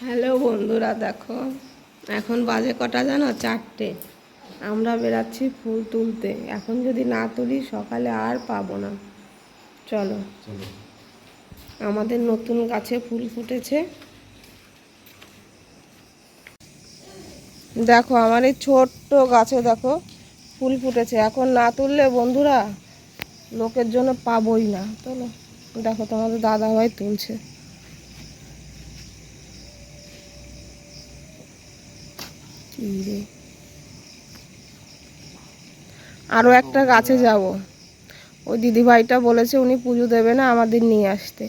Hello বন্ধুরা, দেখো এখন বাজে কটা জানো? 4টে। আমরা বেরাচ্ছি ফুল তুলতে। এখন যদি না তুলি সকালে আর পাবো না। চলো, আমাদের নতুন গাছে ফুল ফুটেছে। দেখো আমার এই ছোট্ট গাছে দেখো ফুল ফুটেছে। এখন না তুললে বন্ধুরা লোকের জন্য পাবোই না। চলো দেখো, তোমাদের দাদাভাই তুলছে। আরও একটা গাছে যাব। ওই দিদিভাইটা বলেছে উনি পুজো দেবে না, আমাদের নিয়ে আসতে।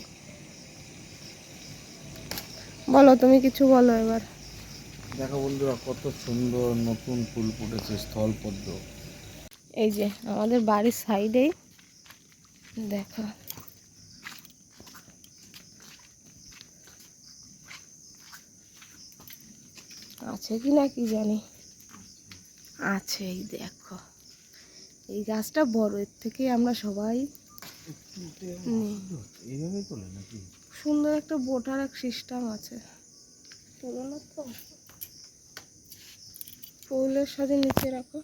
বলো, তুমি কিছু বলো এবার। দেখো বন্ধুরা, কত সুন্দর নতুন ফুল ফুটেছে স্থলপদ্ম। এই যে আমাদের বাড়ির সাইডেই দেখো। আছে কি না কি জানি, আছে। এই দেখো, এই গাছটা বড়, এর থেকে আমরা সবাই এইভাবে তোলে নাকি? সুন্দর একটা বোটার এক সিস্টেম আছে। তোলো না তো, ফুলের সাথে নিচে রাখো।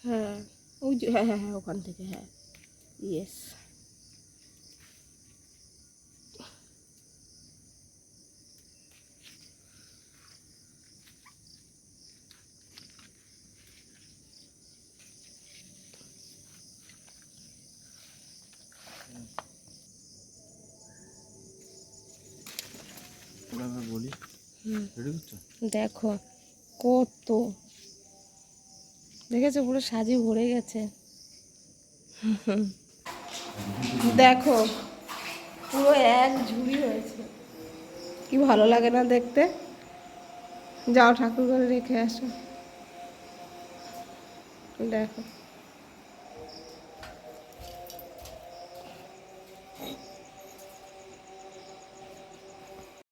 হ্যাঁ, ওই যে, হ্যাঁ হ্যাঁ হ্যাঁ, ওখান থেকে, হ্যাঁ, ইয়েস। বলি দেখো কত, দেখেছো পুরো সাজি ভরে গেছে। দেখো পুরো এক ঝুড়ি হয়েছে। কি ভালো লাগে না দেখতে? যাও ঠাকুর ঘরে রেখে আসো। দেখো।